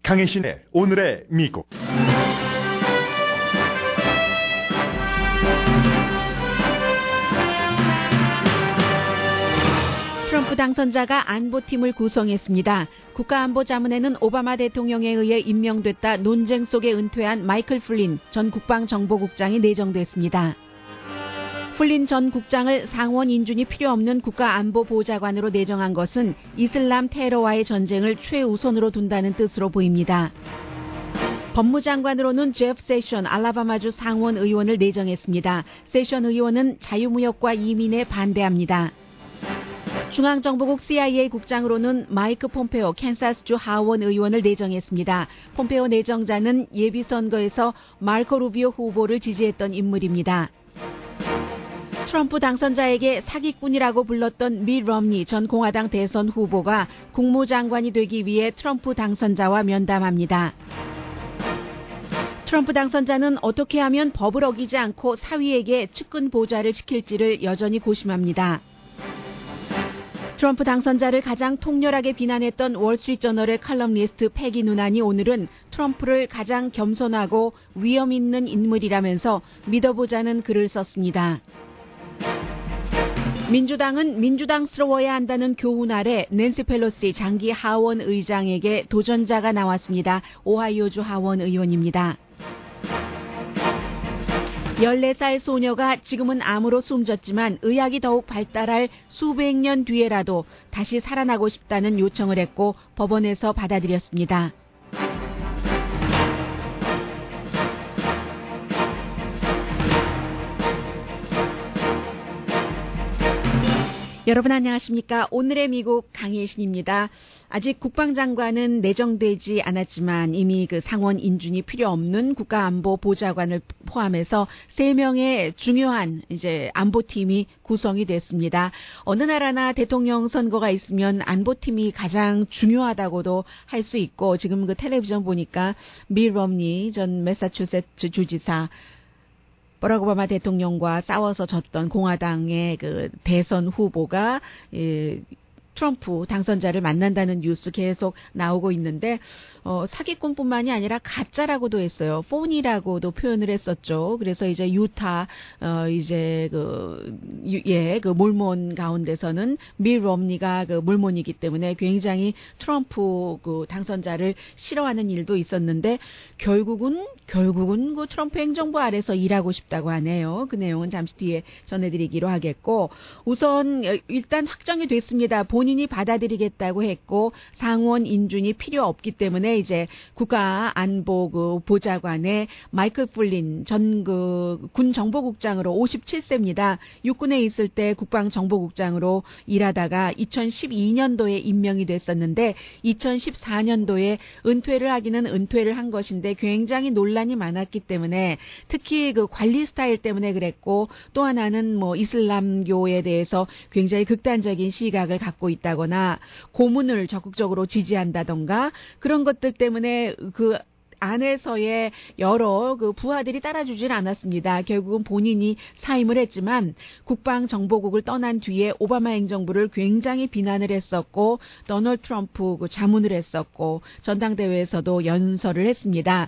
강혜신의 오늘의 미국. 트럼프 당선자가 안보팀을 구성했습니다. 국가안보자문에는 오바마 대통령에 의해 임명됐다 논쟁 속에 은퇴한 마이클 플린 전 국방정보국장이 내정됐습니다. 플린 전 국장을 상원 인준이 필요 없는 국가안보보좌관으로 내정한 것은 이슬람 테러와의 전쟁을 최우선으로 둔다는 뜻으로 보입니다. 법무장관으로는 제프 세션 알라바마주 상원 의원을 내정했습니다. 세션 의원은 자유무역과 이민에 반대합니다. 중앙정보국 CIA 국장으로는 마이크 폼페오 캔사스주 하원 의원을 내정했습니다. 폼페오 내정자는 예비선거에서 마르코 루비오 후보를 지지했던 인물입니다. 트럼프 당선자에게 사기꾼이라고 불렀던 밋 럼니 전 공화당 대선 후보가 국무장관이 되기 위해 트럼프 당선자와 면담합니다. 트럼프 당선자는 어떻게 하면 법을 어기지 않고 사위에게 측근 보좌를 시킬지를 여전히 고심합니다. 트럼프 당선자를 가장 통렬하게 비난했던 월스트리트저널의 칼럼니스트 패기 누난이 오늘은 트럼프를 가장 겸손하고 위험 있는 인물이라면서 믿어보자는 글을 썼습니다. 민주당은 민주당스러워야 한다는 교훈 아래 낸시 펠로시 장기 하원 의장에게 도전자가 나왔습니다. 오하이오주 하원 의원입니다. 14살 소녀가 지금은 암으로 숨졌지만 의학이 더욱 발달할 수백 년 뒤에라도 다시 살아나고 싶다는 요청을 했고 법원에서 받아들였습니다. 여러분 안녕하십니까? 오늘의 미국 강혜신입니다. 아직 국방장관은 내정되지 않았지만 이미 그 상원 인준이 필요 없는 국가안보보좌관을 포함해서 3명의 중요한 이제 안보팀이 구성이 됐습니다. 어느 나라나 대통령 선거가 있으면 안보팀이 가장 중요하다고도 할 수 있고 지금 그 텔레비전 보니까 밋 럼니 전 매사추세츠 주지사 버락 오바마 대통령과 싸워서 졌던 공화당의 그 대선 후보가 트럼프 당선자를 만난다는 뉴스 계속 나오고 있는데 사기꾼뿐만이 아니라 가짜라고도 했어요. 폰이라고도 표현을 했었죠. 그래서 이제 유타 이제 그 몰몬 가운데서는 밋 럼니가 그 몰몬이기 때문에 굉장히 트럼프 그 당선자를 싫어하는 일도 있었는데 결국은 그 트럼프 행정부 아래서 일하고 싶다고 하네요. 그 내용은 잠시 뒤에 전해드리기로 하겠고 우선 일단 확정이 됐습니다. 본인이 받아들이겠다고 했고 상원 인준이 필요 없기 때문에 이제 국가안보 그 보좌관의 마이클 플린 전 그 군 정보국장으로 57세입니다. 육군에 있을 때 국방정보국장으로 일하다가 2012년도에 임명이 됐었는데 2014년도에 은퇴를 하기는 은퇴를 한 것인데 굉장히 논란이 많았기 때문에 특히 그 관리 스타일 때문에 그랬고 또 하나는 뭐 이슬람교에 대해서 굉장히 극단적인 시각을 갖고 있다거나 고문을 적극적으로 지지한다던가 그런 것들 때문에 그 안에서의 여러 그 부하들이 따라주질 않았습니다. 결국은 본인이 사임을 했지만 국방정보국을 떠난 뒤에 오바마 행정부를 굉장히 비난을 했었고 도널드 트럼프 그 자문을 했었고 전당대회에서도 연설을 했습니다.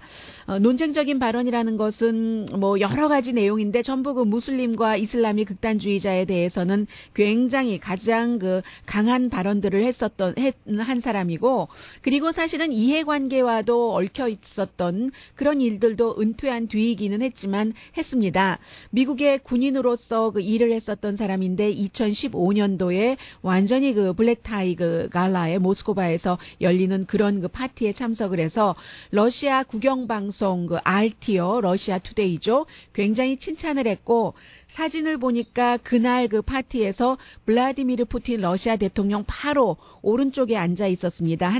논쟁적인 발언이라는 것은 뭐 여러 가지 내용인데 전부 그 무슬림과 이슬람이 극단주의자에 대해서는 굉장히 가장 그 강한 발언들을 한 사람이고 그리고 사실은 이해관계와도 얽혀 있었던 그런 일들도 은퇴한 뒤이기는 했습니다. 미국의 군인으로서 그 일을 했었던 사람인데 2015년도에 완전히 그 블랙타이 그 갈라에 모스크바에서 열리는 그런 그 파티에 참석을 해서 러시아 국영방송 그 RT요 러시아 투데이죠 굉장히 칭찬을 했고 사진을 보니까 그날 그 파티에서 블라디미르 푸틴 러시아 대통령 바로 오른쪽에 앉아 있었습니다.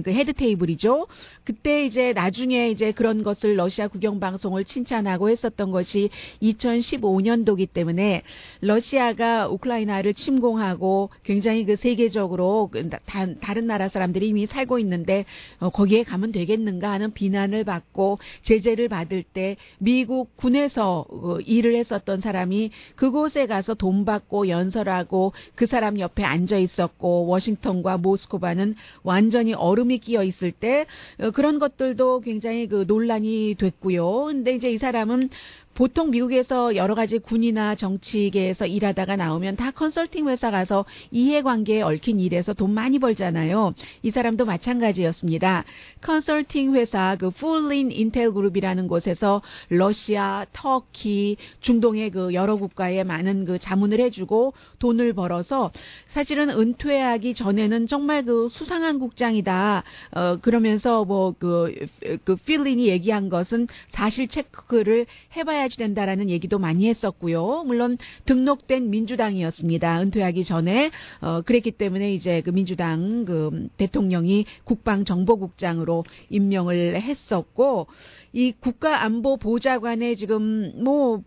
그 헤드 테이블이죠. 그때 이제 나중에 중에 이제 그런 것을 러시아 국영방송을 칭찬하고 했었던 것이 2015년도기 때문에 러시아가 우크라이나를 침공하고 굉장히 그 세계적으로 다른 나라 사람들이 이미 살고 있는데 거기에 가면 되겠는가 하는 비난을 받고 제재를 받을 때 미국 군에서 일을 했었던 사람이 그곳에 가서 돈 받고 연설하고 그 사람 옆에 앉아 있었고 워싱턴과 모스크바는 완전히 얼음이 끼어 있을 때 그런 것들도 굉장히 그 논란이 됐고요. 근데 이제 이 사람은 보통 미국에서 여러 가지 군이나 정치계에서 일하다가 나오면 다 컨설팅 회사 가서 이해관계에 얽힌 일에서 돈 많이 벌잖아요. 이 사람도 마찬가지였습니다. 컨설팅 회사 그 풀린 인텔 그룹이라는 곳에서 러시아, 터키, 중동의 그 여러 국가에 많은 그 자문을 해주고 돈을 벌어서 사실은 은퇴하기 전에는 정말 그 수상한 국장이다. 그러면서 뭐 그 필린이 얘기한 것은 사실 체크를 해봐야 된다라는 얘기도 많이 했었고요. 물론 등록된 민주당이었습니다. 은퇴하기 전에 그랬기 때문에 이제 그 민주당 그 대통령이 국방정보국장으로 임명을 했었고 이 국가안보보좌관에 지금 뭐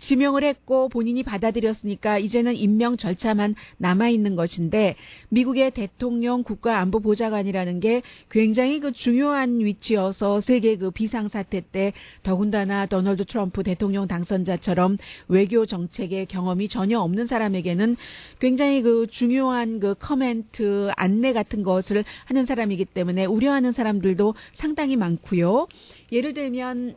지명을 했고 본인이 받아들였으니까 이제는 임명 절차만 남아있는 것인데 미국의 대통령 국가안보보좌관이라는 게 굉장히 그 중요한 위치여서 세계 그 비상사태 때 더군다나 도널드 트럼프 대통령 당선자처럼 외교 정책의 경험이 전혀 없는 사람에게는 굉장히 그 중요한 그 커멘트 안내 같은 것을 하는 사람이기 때문에 우려하는 사람들도 상당히 많고요. 예를 들면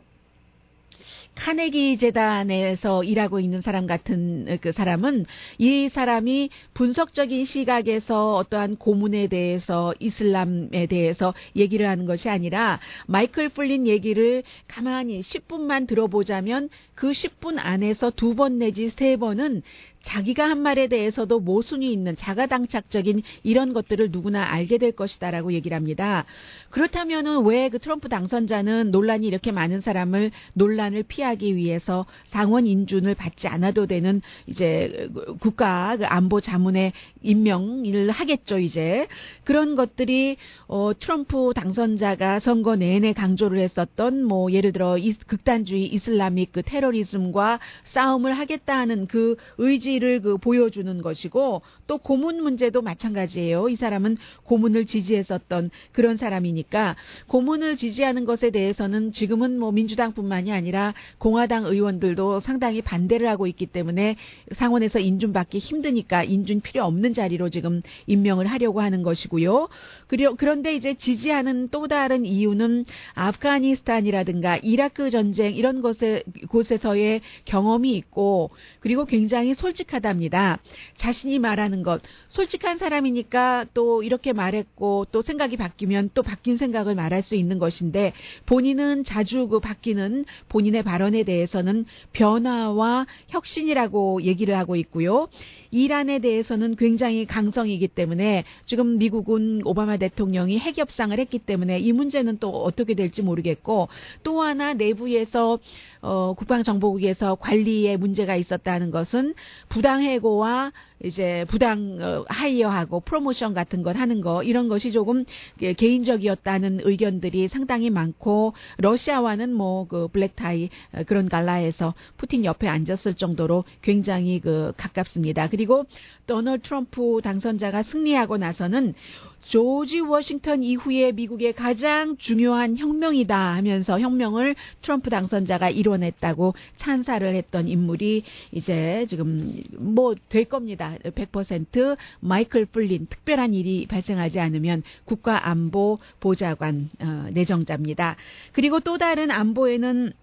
카네기 재단에서 일하고 있는 사람 같은 그 사람은 이 사람이 분석적인 시각에서 어떠한 고문에 대해서 이슬람에 대해서 얘기를 하는 것이 아니라 마이클 플린 얘기를 가만히 10분만 들어보자면 그 10분 안에서 2번 내지 3번은 자기가 한 말에 대해서도 모순이 있는 자가당착적인 이런 것들을 누구나 알게 될 것이다라고 얘기를 합니다. 그렇다면은 왜 그 트럼프 당선자는 논란이 이렇게 많은 사람을 논란을 피하기 위해서 상원 인준을 받지 않아도 되는 이제 국가 안보 자문에 임명을 하겠죠, 이제. 그런 것들이 트럼프 당선자가 선거 내내 강조를 했었던 뭐 예를 들어 극단주의 이슬람식 그 테러리즘과 싸움을 하겠다는 그 의지를 그 보여주는 것이고 또 고문 문제도 마찬가지예요. 이 사람은 고문을 지지했었던 그런 사람이니까 고문을 지지하는 것에 대해서는 지금은 뭐 민주당뿐만이 아니라 공화당 의원들도 상당히 반대를 하고 있기 때문에 상원에서 인준받기 힘드니까 인준 필요 없는 자리로 지금 임명을 하려고 하는 것이고요. 그런데 이제 지지하는 또 다른 이유는 아프가니스탄이라든가 이라크 전쟁 이런 곳에서의 경험이 있고 그리고 굉장히 솔직하답니다. 자신이 말하는 것. 솔직한 사람이니까 또 이렇게 말했고 또 생각이 바뀌면 또 바뀐 생각을 말할 수 있는 것인데 본인은 자주 그 바뀌는 본인의 발언에 대해서는 변화와 혁신이라고 얘기를 하고 있고요. 이란에 대해서는 굉장히 강성이기 때문에 지금 미국은 오바마 대통령이 핵 협상을 했기 때문에 이 문제는 또 어떻게 될지 모르겠고 또 하나 내부에서 국방정보국에서 관리에 문제가 있었다는 것은 부당해고와 이제 부당 하이어하고 프로모션 같은 것 하는 거 이런 것이 조금 개인적이었다는 의견들이 상당히 많고 러시아와는 뭐 그 블랙타이 그런 갈라에서 푸틴 옆에 앉았을 정도로 굉장히 그 가깝습니다. 그리고 도널드 트럼프 당선자가 승리하고 나서는 조지 워싱턴 이후에 미국의 가장 중요한 혁명이다 하면서 혁명을 트럼프 당선자가 이뤄냈다고 찬사를 했던 인물이 이제 지금 뭐 될 겁니다. 100% 마이클 플린 특별한 일이 발생하지 않으면 국가안보보좌관 내정자입니다. 그리고 또 다른 안보에는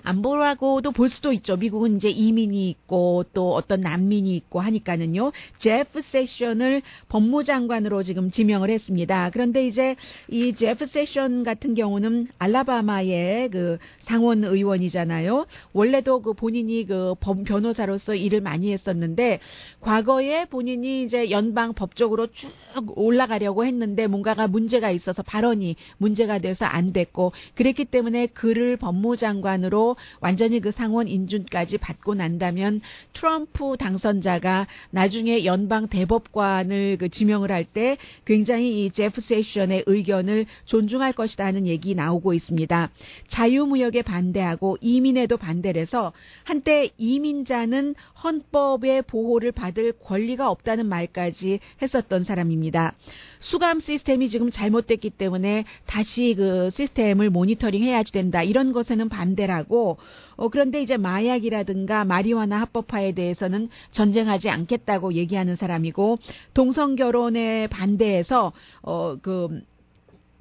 안보라고도 볼 수도 있죠. 미국은 이제 이민이 있고 또 어떤 난민이 있고 하니까는요. 제프 세션을 법무장관으로 지금 지명을 했습니다. 그런데 이제 이 제프 세션 같은 경우는 알라바마의 그 상원 의원이잖아요. 원래도 그 본인이 그 변호사로서 일을 많이 했었는데 과거에 본인이 이제 연방 법적으로 쭉 올라가려고 했는데 뭔가가 문제가 있어서 발언이 문제가 돼서 안 됐고 그랬기 때문에 그를 법무장관으로 의원으로 완전히 그 상원 인준까지 받고 난다면 트럼프 당선자가 나중에 연방 대법관을 그 지명을 할 때 굉장히 이 제프 세션의 의견을 존중할 것이다 하는 얘기 나오고 있습니다. 자유무역에 반대하고 이민에도 반대를 해서 한때 이민자는 헌법의 보호를 받을 권리가 없다는 말까지 했었던 사람입니다. 수감 시스템이 지금 잘못됐기 때문에 다시 그 시스템을 모니터링 해야지 된다. 이런 것에는 반대라고 그런데 이제 마약이라든가 마리화나 합법화에 대해서는 전쟁하지 않겠다고 얘기하는 사람이고 동성 결혼에 반대해서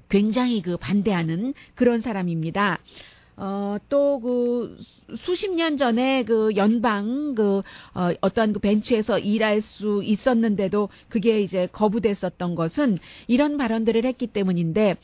굉장히 그 반대하는 그런 사람입니다. 또 그 수십 년 전에 그 연방 어떤 그 벤치에서 일할 수 있었는데도 그게 이제 거부됐었던 것은 이런 발언들을 했기 때문인데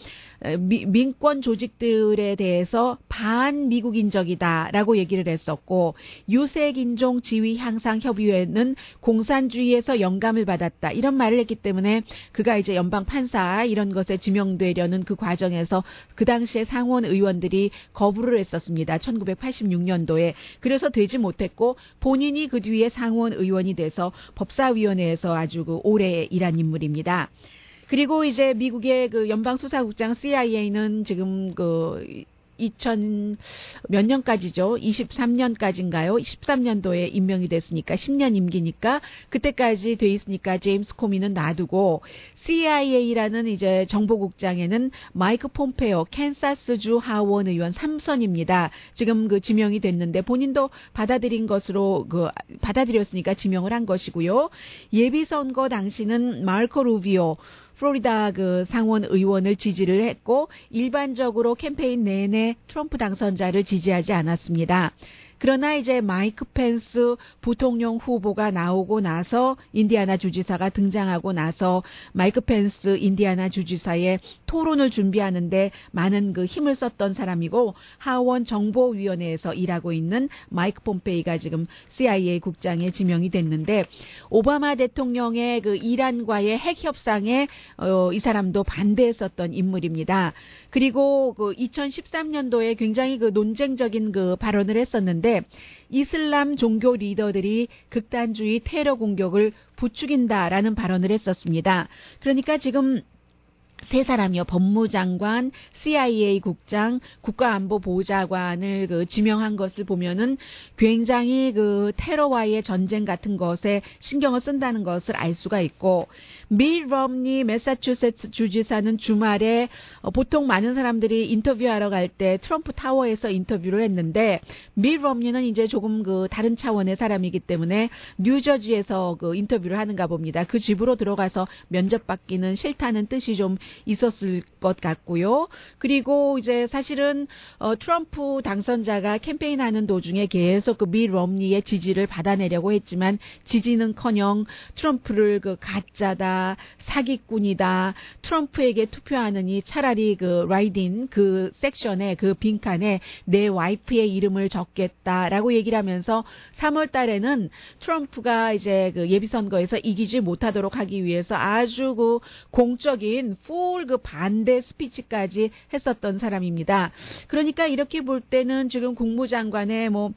민권 조직들에 대해서 반미국인적이다라고 얘기를 했었고 유색인종 지위 향상 협의회는 공산주의에서 영감을 받았다 이런 말을 했기 때문에 그가 이제 연방 판사 이런 것에 지명되려는 그 과정에서 그 당시에 상원 의원들이 거부를 했었습니다. 1986년도에 그래서 되지 못했고 본인이 그 뒤에 상원 의원이 돼서 법사위원회에서 아주 그 오래 일한 인물입니다. 그리고 이제 미국의 그 연방수사국장 CIA는 지금 그 2000 몇 년까지죠? 23년까지인가요? 13년도에 임명이 됐으니까 10년 임기니까 그때까지 돼 있으니까 제임스 코미는 놔두고 CIA라는 이제 정보국장에는 마이크 폼페오 캔사스주 하원 의원 3선입니다. 지금 그 지명이 됐는데 본인도 받아들인 것으로 받아들였으니까 지명을 한 것이고요. 예비선거 당시는 마르코 루비오 플로리다 그 상원 의원을 지지를 했고 일반적으로 캠페인 내내 트럼프 당선자를 지지하지 않았습니다. 그러나 이제 마이크 펜스 부통령 후보가 나오고 나서 인디아나 주지사가 등장하고 나서 마이크 펜스 인디아나 주지사의 토론을 준비하는데 많은 그 힘을 썼던 사람이고 하원 정보위원회에서 일하고 있는 마이크 폼페이가 지금 CIA 국장에 지명이 됐는데 오바마 대통령의 그 이란과의 핵 협상에 이 사람도 반대했었던 인물입니다. 그리고 그 2013년도에 굉장히 그 논쟁적인 그 발언을 했었는데 이슬람 종교 리더들이 극단주의 테러 공격을 부추긴다라는 발언을 했었습니다. 그러니까 지금 세 사람이요. 법무장관, CIA 국장, 국가안보보좌관을 그 지명한 것을 보면은 굉장히 그 테러와의 전쟁 같은 것에 신경을 쓴다는 것을 알 수가 있고 밀 럼니 매사추세츠 주지사는 주말에 보통 많은 사람들이 인터뷰하러 갈 때 트럼프 타워에서 인터뷰를 했는데 밀 럼니는 이제 조금 그 다른 차원의 사람이기 때문에 뉴저지에서 그 인터뷰를 하는가 봅니다. 그 집으로 들어가서 면접받기는 싫다는 뜻이 좀 있었을 것 같고요. 그리고 이제 사실은 트럼프 당선자가 캠페인하는 도중에 계속 그 밀 럼니의 지지를 받아내려고 했지만 지지는커녕 트럼프를 그 가짜다, 사기꾼이다, 트럼프에게 투표하느니 차라리 그 라이딘 그 섹션에 그 빈칸에 내 와이프의 이름을 적겠다라고 얘기를 하면서 3월 달에는 트럼프가 이제 그 예비선거에서 이기지 못하도록 하기 위해서 아주 그 공적인 그 반대 스피치까지 했었던 사람입니다. 그러니까 이렇게 볼 때는 지금 국무장관의 뭐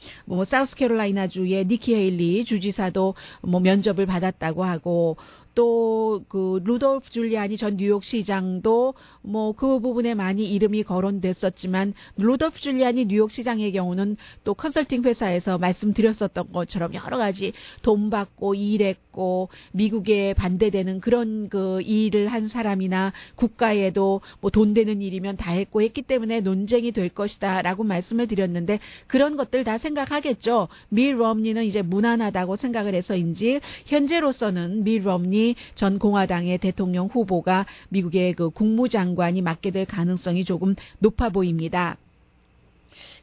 사우스캐롤라이나주의 니키 헤일리 주지사도 뭐 면접을 받았다고 하고 또 그 루돌프 줄리아니 전 뉴욕시장도 뭐 그 부분에 많이 이름이 거론됐었지만 루돌프 줄리아니 뉴욕시장의 경우는 또 컨설팅 회사에서 말씀드렸었던 것처럼 여러 가지 돈 받고 일했고 미국에 반대되는 그런 그 일을 한 사람이나 국가에도 뭐 돈 되는 일이면 다 했고 했기 때문에 논쟁이 될 것이다라고 말씀을 드렸는데 그런 것들 다 생각하겠죠. 밀 럼니는 이제 무난하다고 생각을 해서인지 현재로서는 밀 럼니 전 공화당의 대통령 후보가 미국의 그 국무장관이 맡게 될 가능성이 조금 높아 보입니다.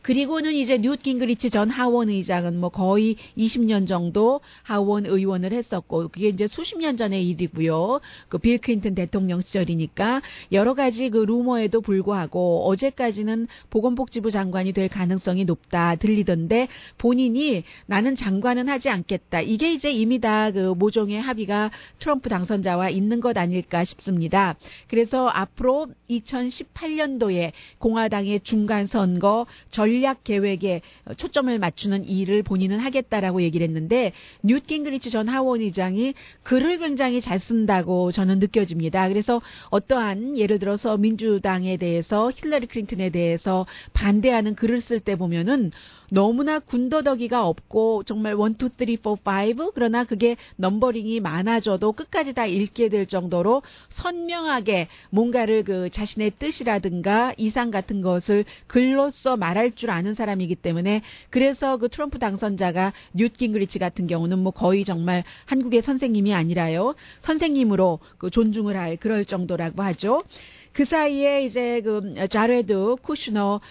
그리고는 이제 뉴트 깅그리치 전 하원 의장은 뭐 거의 20년 정도 하원 의원을 했었고 그게 이제 수십 년 전의 일이고요. 그 빌 클린턴 대통령 시절이니까 여러 가지 그 루머에도 불구하고 어제까지는 보건복지부 장관이 될 가능성이 높다 들리던데 본인이 나는 장관은 하지 않겠다. 이게 이제 이미 다 그 모종의 합의가 트럼프 당선자와 있는 것 아닐까 싶습니다. 그래서 앞으로 2018년도에 공화당의 중간 선거 전략 계획에 초점을 맞추는 일을 본인은 하겠다라고 얘기를 했는데 뉴트 깅그리치 전 하원 의장이 글을 굉장히 잘 쓴다고 저는 느껴집니다. 그래서 어떠한 예를 들어서 민주당에 대해서 힐러리 클린턴에 대해서 반대하는 글을 쓸 때 보면은 너무나 군더더기가 없고 정말 1, 2, 3, 4, 5 그러나 그게 넘버링이 많아져도 끝까지 다 읽게 될 정도로 선명하게 뭔가를 그 자신의 뜻이라든가 이상 같은 것을 글로써 말할 줄 아는 사람이기 때문에 그래서 그 트럼프 당선자가 뉴트 깅그리치 같은 경우는 뭐 거의 정말 한국의 선생님이 아니라요. 선생님으로 그 존중을 할 그럴 정도라고 하죠. 그 사이에 이제 그 자레드 쿠슈너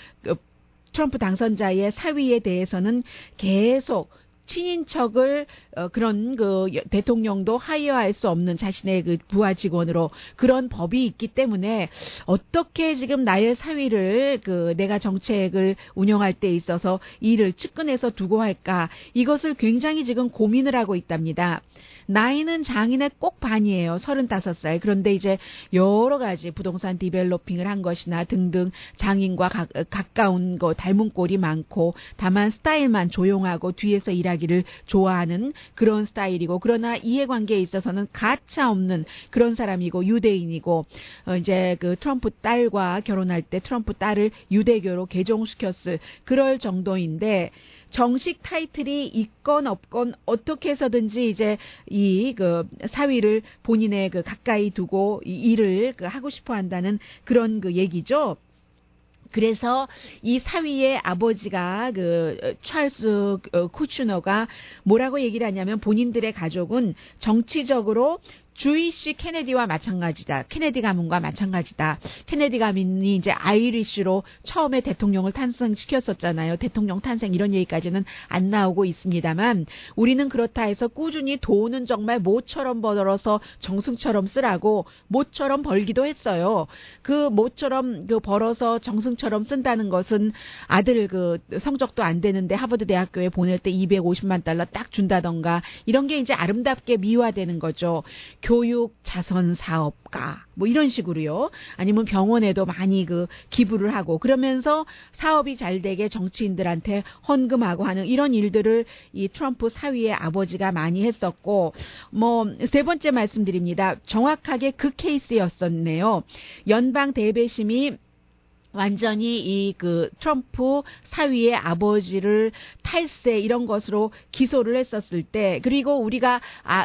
트럼프 당선자의 사위에 대해서는 계속 친인척을 그런 그 대통령도 하이어할 수 없는 자신의 그 부하 직원으로 그런 법이 있기 때문에 어떻게 지금 나의 사위를 그 내가 정책을 운영할 때 있어서 이를 측근해서 두고 할까 이것을 굉장히 지금 고민을 하고 있답니다. 나이는 장인의 꼭 반이에요. 35살. 그런데 이제 여러 가지 부동산 디벨로핑을 한 것이나 등등 장인과 가까운 거 닮은 꼴이 많고 다만 스타일만 조용하고 뒤에서 일하기를 좋아하는 그런 스타일이고 그러나 이해관계에 있어서는 가차 없는 그런 사람이고 유대인이고 이제 그 트럼프 딸과 결혼할 때 트럼프 딸을 유대교로 개종시켰을 그럴 정도인데 정식 타이틀이 있건 없건 어떻게 해서든지 이제 이 그 사위를 본인의 그 가까이 두고 이 일을 그 하고 싶어 한다는 그런 그 얘기죠. 그래서 이 사위의 아버지가 그 찰스 쿠슈너가 뭐라고 얘기를 하냐면 본인들의 가족은 정치적으로 주이시 케네디와 마찬가지다. 케네디 가문과 마찬가지다. 케네디 가문이 이제 아이리쉬로 처음에 대통령을 탄생시켰었잖아요. 대통령 탄생 이런 얘기까지는 안 나오고 있습니다만 우리는 그렇다 해서 꾸준히 돈은 정말 모처럼 벌어서 정승처럼 쓰라고 모처럼 벌기도 했어요. 그 모처럼 그 벌어서 정승처럼 쓴다는 것은 아들 그 성적도 안 되는데 하버드 대학교에 보낼 때 250만 달러 딱 준다던가 이런 게 이제 아름답게 미화되는 거죠. 교육 자선 사업가 뭐 이런 식으로요. 아니면 병원에도 많이 그 기부를 하고 그러면서 사업이 잘 되게 정치인들한테 헌금하고 하는 이런 일들을 이 트럼프 사위의 아버지가 많이 했었고 뭐 세 번째 말씀드립니다. 정확하게 그 케이스였었네요. 연방 대배심이 완전히 이 그 트럼프 사위의 아버지를 탈세 이런 것으로 기소를 했었을 때 그리고 우리가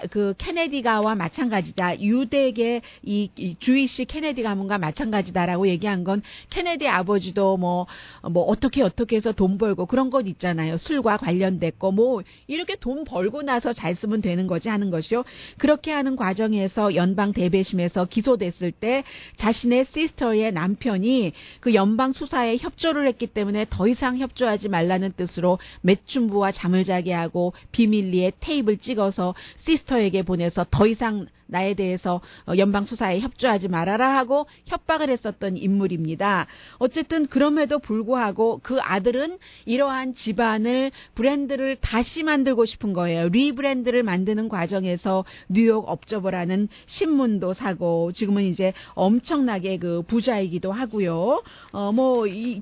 그 케네디가와 마찬가지다. 유대계 이 주이시 케네디 가문과 마찬가지다라고 얘기한 건 케네디 아버지도 뭐 어떻게 해서 돈 벌고 그런 것 있잖아요. 술과 관련됐고 뭐 이렇게 돈 벌고 나서 잘 쓰면 되는 거지 하는 것이요. 그렇게 하는 과정에서 연방 대배심에서 기소됐을 때 자신의 시스터의 남편이 그 연방 수사에 협조를 했기 때문에 더 이상 협조하지 말라는 뜻으로 매춘부와 잠을 자게 하고 비밀리에 테이프를 찍어서 시스터에게 보내서 더 이상 나에 대해서 연방 수사에 협조하지 말아라 하고 협박을 했었던 인물입니다. 어쨌든 그럼에도 불구하고 그 아들은 이러한 집안을 브랜드를 다시 만들고 싶은 거예요. 리브랜드를 만드는 과정에서 뉴욕 업저버라는 신문도 사고 지금은 이제 엄청나게 그 부자이기도 하고요.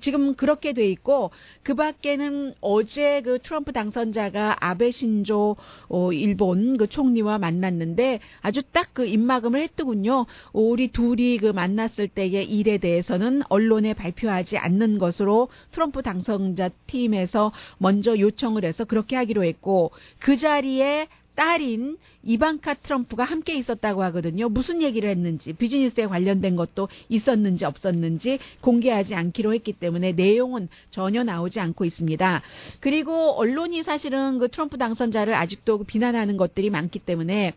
지금 그렇게 돼 있고 그 밖에는 어제 그 트럼프 당선자가 아베 신조 일본 그 총리와 만났는데 아주 딱 그 입막음을 했더군요. 우리 둘이 그 만났을 때의 일에 대해서는 언론에 발표하지 않는 것으로 트럼프 당선자 팀에서 먼저 요청을 해서 그렇게 하기로 했고 그 자리에 딸인 이방카 트럼프가 함께 있었다고 하거든요. 무슨 얘기를 했는지 비즈니스에 관련된 것도 있었는지 없었는지 공개하지 않기로 했기 때문에 내용은 전혀 나오지 않고 있습니다. 그리고 언론이 사실은 그 트럼프 당선자를 아직도 비난하는 것들이 많기 때문에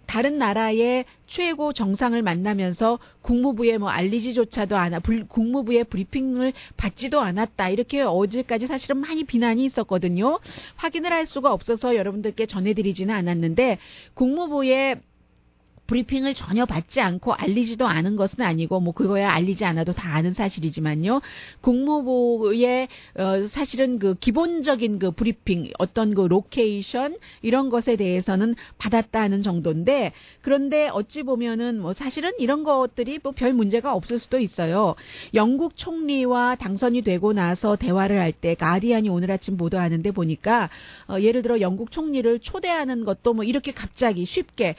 다른 나라의 최고 정상을 만나면서 국무부에 뭐 알리지조차도 국무부의 브리핑을 받지도 않았다. 이렇게 어제까지 사실은 많이 비난이 있었거든요. 확인을 할 수가 없어서 여러분들께 전해드리지는 않았는데 국무부의 브리핑을 전혀 받지 않고 알리지도 않은 것은 아니고 뭐 그거야 알리지 않아도 다 아는 사실이지만요. 국무부의 사실은 그 기본적인 그 브리핑 어떤 그 로케이션 이런 것에 대해서는 받았다는 정도인데 그런데 어찌 보면은 뭐 사실은 이런 것들이 뭐 별 문제가 없을 수도 있어요. 영국 총리와 당선이 되고 나서 대화를 할 때 가디언이 오늘 아침 보도하는데 보니까 예를 들어 영국 총리를 초대하는 것도 뭐 이렇게 갑자기 쉽게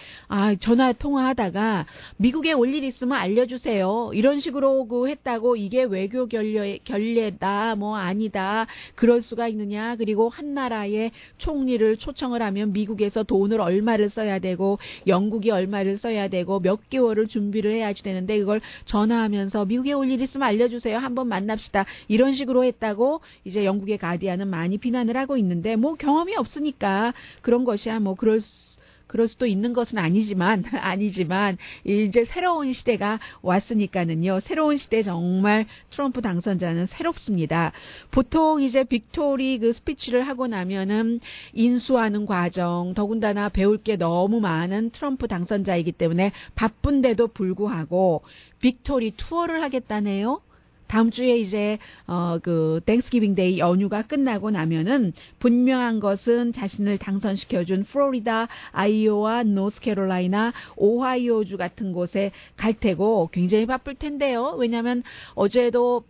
전화 통화하다가 미국에 올 일 있으면 알려주세요. 이런 식으로 했다고 이게 외교 결례다 뭐 아니다. 그럴 수가 있느냐. 그리고 한 나라의 총리를 초청을 하면 미국에서 돈을 얼마를 써야 되고 영국이 얼마를 써야 되고 몇 개월을 준비를 해야지 되는데 그걸 전화하면서 미국에 올 일 있으면 알려주세요. 한번 만납시다. 이런 식으로 했다고 이제 영국의 가디언은 많이 비난을 하고 있는데 뭐 경험이 없으니까 그런 것이야 뭐 그럴 수도 있는 것은 아니지만 이제 새로운 시대가 왔으니까는요. 새로운 시대 정말 트럼프 당선자는 새롭습니다. 보통 이제 빅토리 그 스피치를 하고 나면은 인수하는 과정, 더군다나 배울 게 너무 많은 트럼프 당선자이기 때문에 바쁜데도 불구하고 빅토리 투어를 하겠다네요. 다음 주에 이제 그 땡스기빙 데이 연휴가 끝나고 나면은 분명한 것은 자신을 당선시켜준 플로리다, 아이오와, 노스캐롤라이나, 오하이오주 같은 곳에 갈 테고 굉장히 바쁠 텐데요. 왜냐하면 어제도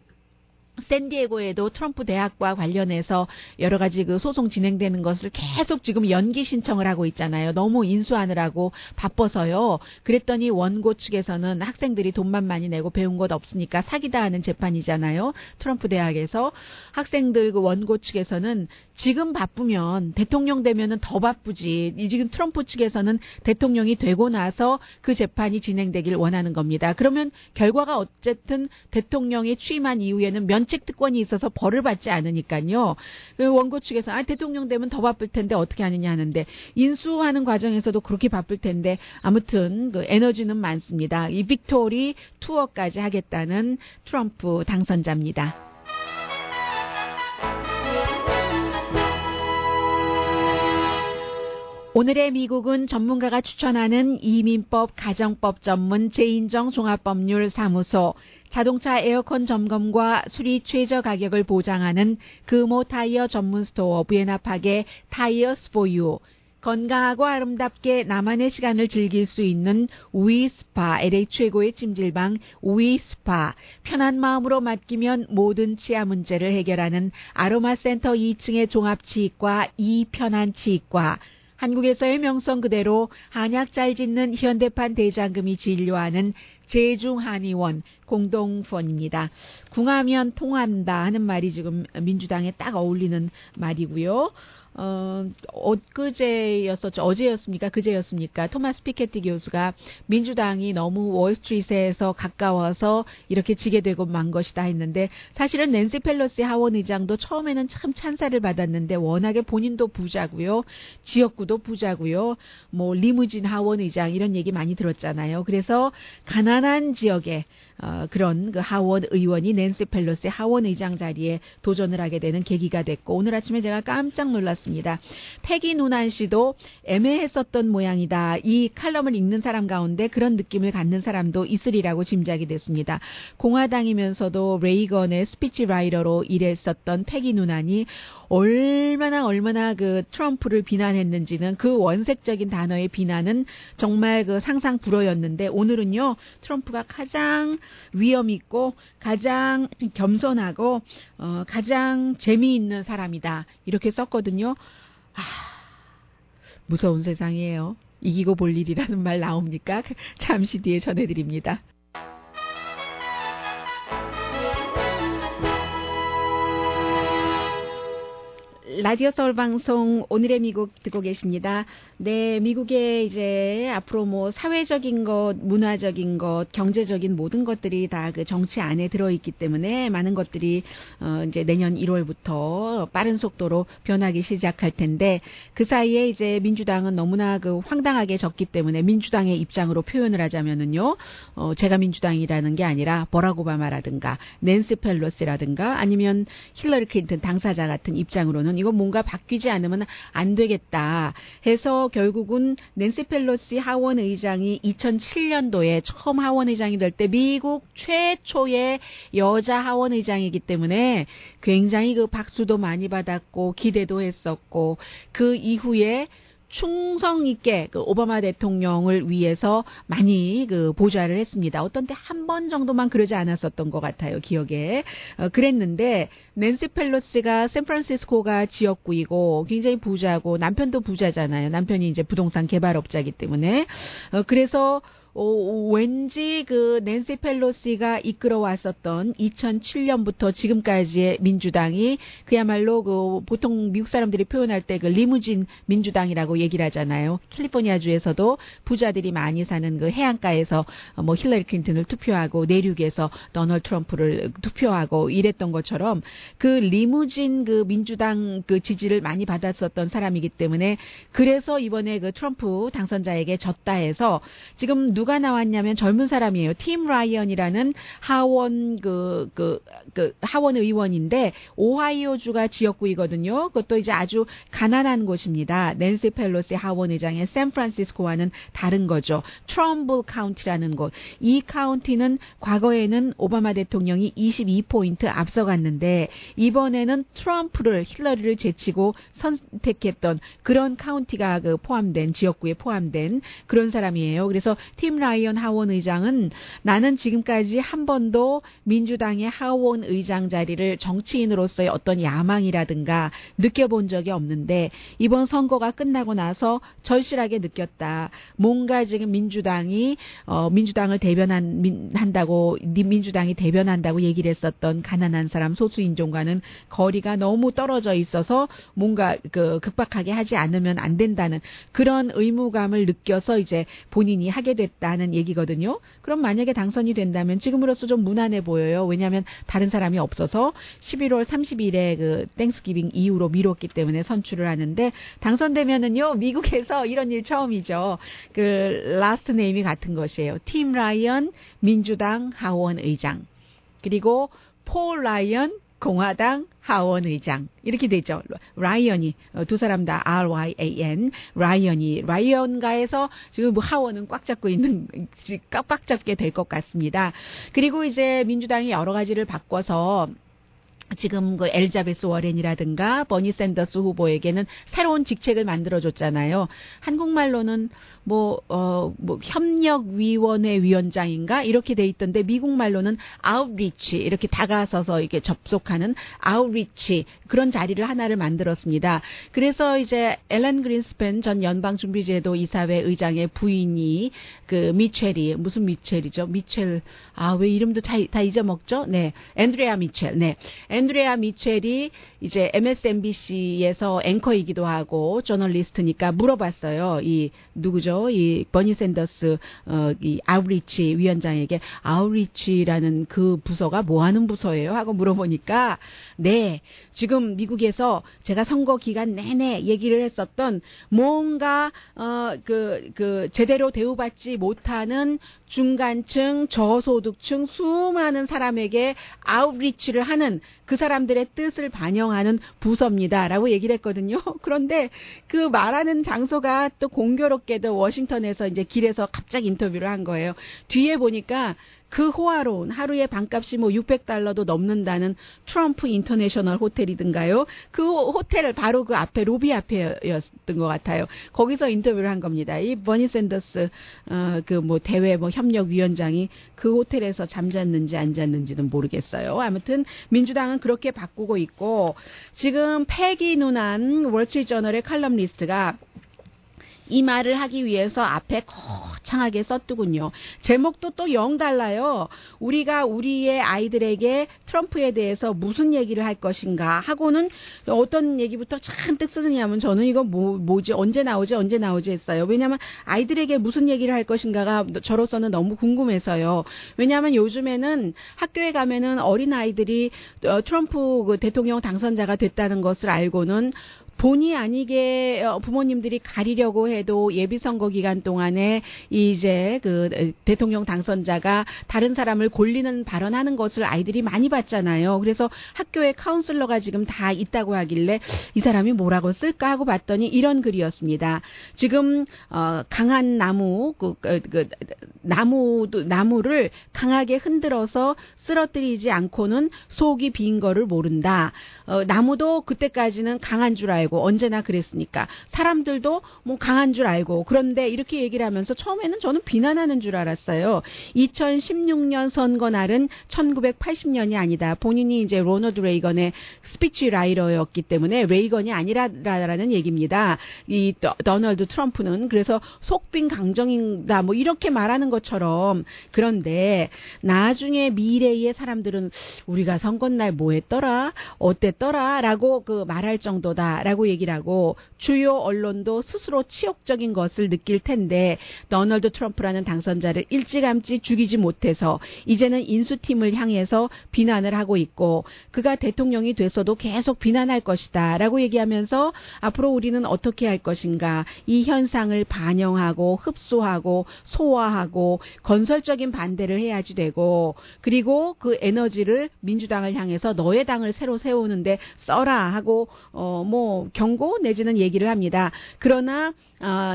샌디에고에도 트럼프 대학과 관련해서 여러 가지 그 소송 진행되는 것을 계속 지금 연기 신청을 하고 있잖아요. 너무 인수하느라고 바빠서요. 그랬더니 원고 측에서는 학생들이 돈만 많이 내고 배운 것 없으니까 사기다 하는 재판이잖아요. 트럼프 대학에서 학생들 그 원고 측에서는 지금 바쁘면 대통령 되면은 더 바쁘지. 지금 트럼프 측에서는 대통령이 되고 나서 그 재판이 진행되길 원하는 겁니다. 그러면 결과가 어쨌든 대통령이 취임한 이후에는 면책 특권이 있어서 벌을 받지 않으니까요. 그 원고 측에서 대통령 되면 더 바쁠 텐데 어떻게 하느냐 하는데 인수하는 과정에서도 그렇게 바쁠 텐데 아무튼 그 에너지는 많습니다. 이 빅토리 투어까지 하겠다는 트럼프 당선자입니다. 오늘의 미국은 전문가가 추천하는 이민법, 가정법 전문 제인정 종합법률 사무소, 자동차 에어컨 점검과 수리 최저 가격을 보장하는 금호 타이어 전문 스토어 부에나팍의 타이어스 포유, 건강하고 아름답게 나만의 시간을 즐길 수 있는 위스파, LA 최고의 찜질방 위스파, 편한 마음으로 맡기면 모든 치아 문제를 해결하는 아로마센터 2층의 종합치과 이편한치과, 한국에서의 명성 그대로 한약 잘 짓는 현대판 대장금이 진료하는 제중한의원 공동펀입니다. 궁하면 통한다 하는 말이 지금 민주당에 딱 어울리는 말이고요. 어제였습니까? 그제였습니까? 토마스 피케티 교수가 민주당이 너무 월스트리트에서 가까워서 이렇게 지게 되고 만 것이다 했는데 사실은 낸시 펠로시 하원 의장도 처음에는 참 찬사를 받았는데 워낙에 본인도 부자고요. 지역구도 부자고요. 뭐 리무진 하원 의장 이런 얘기 많이 들었잖아요. 그래서 가난한 지역에 그런 그 하원 의원이 낸시 펠로시 하원 의장 자리에 도전을 하게 되는 계기가 됐고 오늘 아침에 제가 깜짝 놀랐습니다. 패기 누난 씨도 애매했었던 모양이다. 이 칼럼을 읽는 사람 가운데 그런 느낌을 갖는 사람도 있으리라고 짐작이 됐습니다. 공화당이면서도 레이건의 스피치라이터로 일했었던 패기 누난이 얼마나 그 트럼프를 비난했는지는 그 원색적인 단어의 비난은 정말 그 상상 불허였는데 오늘은요 트럼프가 가장 위험 있고 가장 겸손하고 가장 재미있는 사람이다 이렇게 썼거든요. 무서운 세상이에요. 이기고 볼 일이라는 말 나옵니까? 잠시 뒤에 전해드립니다. 라디오 서울 방송 오늘의 미국 듣고 계십니다. 네, 미국의 이제 앞으로 뭐 사회적인 것, 문화적인 것, 경제적인 모든 것들이 다 그 정치 안에 들어있기 때문에 많은 것들이 이제 내년 1월부터 빠른 속도로 변하기 시작할 텐데 그 사이에 이제 민주당은 너무나 그 황당하게 졌기 때문에 민주당의 입장으로 표현을 하자면은요, 제가 민주당이라는 게 아니라 버락 오바마라든가 낸시 펠로시라든가 아니면 힐러리 클린턴 당사자 같은 입장으로는 이거 이거 뭔가 바뀌지 않으면 안 되겠다 해서 결국은 낸시 펠로시 하원 의장이 2007년도에 처음 하원 의장이 될 때 미국 최초의 여자 하원 의장이기 때문에 굉장히 그 박수도 많이 받았고 기대도 했었고 그 이후에 충성 있게 그 오바마 대통령을 위해서 많이 그 보좌를 했습니다. 어떤 때 한 번 정도만 그러지 않았었던 것 같아요. 기억에. 그랬는데 낸시 펠로시가 샌프란시스코가 지역구이고 굉장히 부자고 남편도 부자잖아요. 남편이 이제 부동산 개발업자이기 때문에. 그래서 왠지 그 낸시 펠로시가 이끌어왔었던 2007년부터 지금까지의 민주당이 그야말로 그 보통 미국 사람들이 표현할 때 그 리무진 민주당이라고 얘기를 하잖아요. 캘리포니아주에서도 부자들이 많이 사는 그 해안가에서 뭐 힐러리 클린턴을 투표하고 내륙에서 도널드 트럼프를 투표하고 이랬던 것처럼 그 리무진 그 민주당 그 지지를 많이 받았었던 사람이기 때문에 그래서 이번에 그 트럼프 당선자에게 졌다 해서 지금 누가 나왔냐면 젊은 사람이에요. 팀 라이언이라는 하원 하원 의원인데 오하이오주가 지역구이거든요. 그것도 이제 아주 가난한 곳입니다. 낸시 펠로시 하원 의장의 샌프란시스코와는 다른 거죠. 트럼블 카운티라는 곳. 이 카운티는 과거에는 오바마 대통령이 22포인트 앞서갔는데 이번에는 트럼프를 힐러리를 제치고 선택했던 그런 카운티가 그 포함된 지역구에 포함된 그런 사람이에요. 그래서 팀 라이언 하원 의장은 나는 지금까지 한 번도 민주당의 하원 의장 자리를 정치인으로서의 어떤 야망이라든가 느껴본 적이 없는데 이번 선거가 끝나고 나서 절실하게 느꼈다. 뭔가 지금 민주당이 민주당을 한다고 민주당이 대변한다고 얘기를 했었던 가난한 사람 소수인종과는 거리가 너무 떨어져 있어서 뭔가 그 극박하게 하지 않으면 안 된다는 그런 의무감을 느껴서 이제 본인이 하게 됐다는 얘기거든요. 그럼 만약에 당선이 된다면 지금으로서 좀 무난해 보여요. 왜냐하면 다른 사람이 없어서 11월 30일에 그 땡스기빙 이후로 미뤘기 때문에 선출을 하는데 당선되면은요 미국에서 이런 일 처음이죠. 그 라스트 네임이 같은 것이에요. 팀 라이언 민주당 하원 의장 그리고 폴 라이언 공화당 하원 의장 이렇게 되죠. 라이언이 두 사람 다 RYAN 라이언가에서 지금 뭐 하원은 꽉 잡고 있는 꽉 잡게 될 것 같습니다. 그리고 이제 민주당이 여러 가지를 바꿔서 지금 그 엘자베스 워렌이라든가 버니 샌더스 후보에게는 새로운 직책을 만들어줬잖아요. 한국말로는 협력위원회 위원장인가 이렇게 돼 있던데 미국말로는 아웃리치 이렇게 다가서서 이렇게 접속하는 아웃리치 그런 자리를 하나를 만들었습니다. 그래서 이제 앨런 그린스팬 전 연방준비제도 이사회 의장의 부인이 그 미첼이 무슨 미첼이죠? 미첼 왜 이름도 다 잊어먹죠? 네, 앤드레아 미첼. 네. 앤드레아 미첼이 이제 MSNBC에서 앵커이기도 하고 저널리스트니까 물어봤어요. 이 누구죠? 이 버니 샌더스 이 아웃리치 위원장에게 아웃리치라는 그 부서가 뭐 하는 부서예요? 하고 물어보니까 네, 지금 미국에서 제가 선거 기간 내내 얘기를 했었던 뭔가 제대로 대우받지 못하는 중간층, 저소득층 수많은 사람에게 아웃리치를 하는 그 사람들의 뜻을 반영하는 부서입니다라고 얘기를 했거든요. 그런데 그 말하는 장소가 또 공교롭게도 워싱턴에서 이제 길에서 갑자기 인터뷰를 한 거예요. 뒤에 보니까 그 호화로운 하루에 방값이 뭐 $600도 넘는다는 트럼프 인터내셔널 호텔이든가요. 그 호텔을 바로 그 앞에 로비 앞에였던 것 같아요. 거기서 인터뷰를 한 겁니다. 이 버니 샌더스 대외 협력위원장이 그 호텔에서 잠잤는지 안 잤는지는 모르겠어요. 아무튼 민주당은 그렇게 바꾸고 있고 지금 패기 누난 월스트리트저널의 칼럼니스트가 이 말을 하기 위해서 앞에 거창하게 썼더군요. 제목도 또 영 달라요. 우리가 우리의 아이들에게 트럼프에 대해서 무슨 얘기를 할 것인가 하고는 어떤 얘기부터 잔뜩 쓰느냐면 저는 이거 뭐지 언제 나오지 했어요. 왜냐하면 아이들에게 무슨 얘기를 할 것인가가 저로서는 너무 궁금해서요. 왜냐하면 요즘에는 학교에 가면은 어린 아이들이 트럼프 그 대통령 당선자가 됐다는 것을 알고는 본의 아니게 부모님들이 가리려고 해도 예비선거 기간 동안에 이제 그 대통령 당선자가 다른 사람을 골리는 발언하는 것을 아이들이 많이 봤잖아요. 그래서 학교에 카운슬러가 지금 다 있다고 하길래 이 사람이 뭐라고 쓸까 하고 봤더니 이런 글이었습니다. 지금 강한 나무 나무를 강하게 흔들어서 쓰러뜨리지 않고는 속이 빈 거를 모른다. 나무도 그때까지는 강한 줄 알고 언제나 그랬으니까 사람들도 뭐 강한 줄 알고 그런데 이렇게 얘기를 하면서 처음에는 저는 비난하는 줄 알았어요. 2016년 선거 날은 1980년이 아니다. 본인이 이제 로너드 레이건의 스피치 라이터였기 때문에 레이건이 아니라라는 얘기입니다. 이 도널드 트럼프는 그래서 속빈 강정이다 뭐 이렇게 말하는 것처럼 그런데 나중에 미래의 사람들은 우리가 선거날 뭐 했더라 어땠더라 라고 말할 정도다라고 얘기를 하고 주요 언론도 스스로 치욕적인 것을 느낄 텐데 도널드 트럼프라는 당선자를 일찌감치 죽이지 못해서 이제는 인수팀을 향해서 비난을 하고 있고 그가 대통령이 됐어도 계속 비난할 것이다 라고 얘기하면서 앞으로 우리는 어떻게 할 것인가 이 현상을 반영하고 흡수하고 소화하고 건설적인 반대를 해야지 되고 그리고 그 에너지를 민주당을 향해서 너의 당을 새로 세우는데 써라 하고 뭐 경고 내지는 얘기를 합니다. 그러나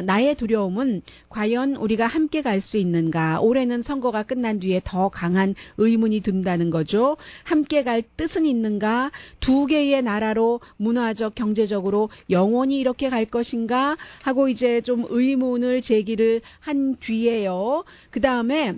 나의 두려움은 과연 우리가 함께 갈 수 있는가 올해는 선거가 끝난 뒤에 더 강한 의문이 든다는 거죠. 함께 갈 뜻은 있는가 두 개의 나라로 문화적 경제적으로 영원히 이렇게 갈 것인가 하고 이제 좀 의문을 제기를 한 뒤에요. 그 다음에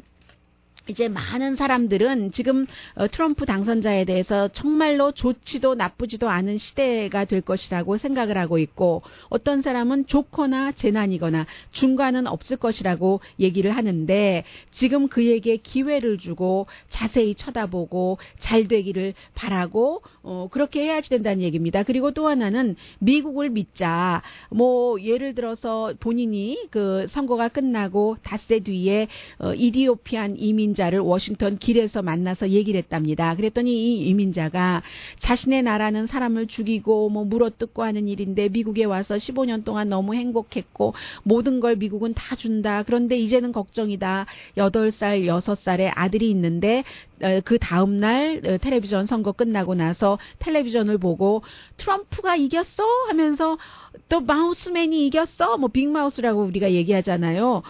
이제 많은 사람들은 지금 트럼프 당선자에 대해서 정말로 좋지도 나쁘지도 않은 시대가 될 것이라고 생각을 하고 있고 어떤 사람은 좋거나 재난이거나 중간은 없을 것이라고 얘기를 하는데 지금 그에게 기회를 주고 자세히 쳐다보고 잘 되기를 바라고 그렇게 해야지 된다는 얘기입니다. 그리고 또 하나는 미국을 믿자. 뭐 예를 들어서 본인이 그 선거가 끝나고 닷새 뒤에 이디오피안 이민자를 워싱턴 길에서 만나서 얘기를 했답니다. 그랬더니 이 이민자가 자신의 나라는 사람을 죽이고 뭐 물어뜯고 하는 일인데 미국에 와서 15년 동안 너무 행복했고 모든 걸 미국은 다 준다. 그런데 이제는 걱정이다. 8살, 6살의 아들이 있는데 그 다음날 텔레비전 선거 끝나고 나서 텔레비전을 보고 트럼프가 이겼어 하면서 또 마우스맨이 이겼어 뭐 빅마우스라고 우리가 얘기하잖아요.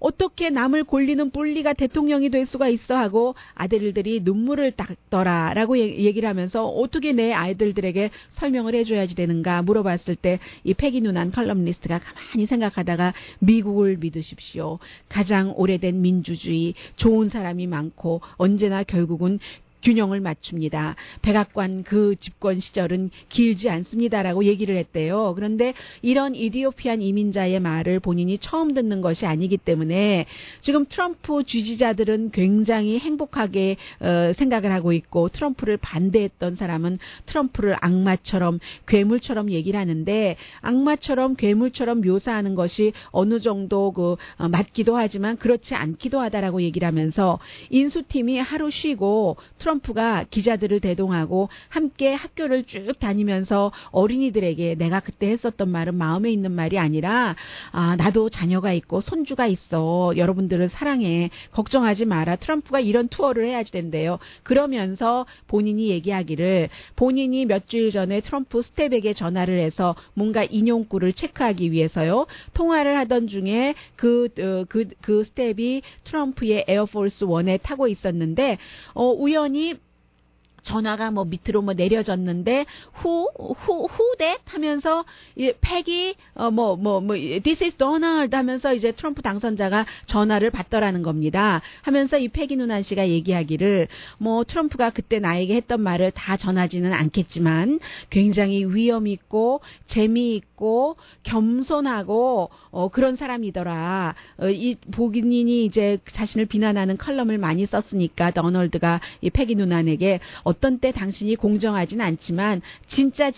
어떻게 남을 골리는 bully가 대통령이 될 수가 있어 하고 아들들이 눈물을 닦더라라고 얘기를 하면서 어떻게 내 아이들에게 설명을 해줘야지 되는가 물어봤을 때 이 패기 누난 컬럼니스트가 가만히 생각하다가 미국을 믿으십시오. 가장 오래된 민주주의 좋은 사람이 많고 언제나 결국은 균형을 맞춥니다. 백악관 그 집권 시절은 길지 않습니다라고 얘기를 했대요. 그런데 이런 이디오피안 이민자의 말을 본인이 처음 듣는 것이 아니기 때문에 지금 트럼프 지지자들은 굉장히 행복하게 생각을 하고 있고 트럼프를 반대했던 사람은 트럼프를 악마처럼 괴물처럼 얘기를 하는데 악마처럼 괴물처럼 묘사하는 것이 어느 정도 맞기도 하지만 그렇지 않기도 하다라고 얘기를 하면서 인수팀이 하루 쉬고 트럼프가 기자들을 대동하고 함께 학교를 쭉 다니면서 어린이들에게 내가 그때 했었던 말은 마음에 있는 말이 아니라 나도 자녀가 있고 손주가 있어. 여러분들을 사랑해. 걱정하지 마라. 트럼프가 이런 투어를 해야지 된대요. 그러면서 본인이 얘기하기를 본인이 몇 주일 전에 트럼프 스텝에게 전화를 해서 뭔가 인용구를 체크하기 위해서요. 통화를 하던 중에 그 스텝이 트럼프의 에어포스 1에 타고 있었는데 우연히 전화가 뭐 밑으로 뭐 내려졌는데 who that 하면서 패기 this is Donald 하면서 이제 트럼프 당선자가 전화를 받더라는 겁니다. 하면서 이 패기 누난 씨가 얘기하기를 뭐 트럼프가 그때 나에게 했던 말을 다 전하지는 않겠지만 굉장히 위험 있고 재미있고 겸손하고 그런 사람이더라. 이 본인이 이제 자신을 비난하는 컬럼을 많이 썼으니까 도널드가 이 패기 누난에게 어떤 때 당신이 공정하진 않지만 진짜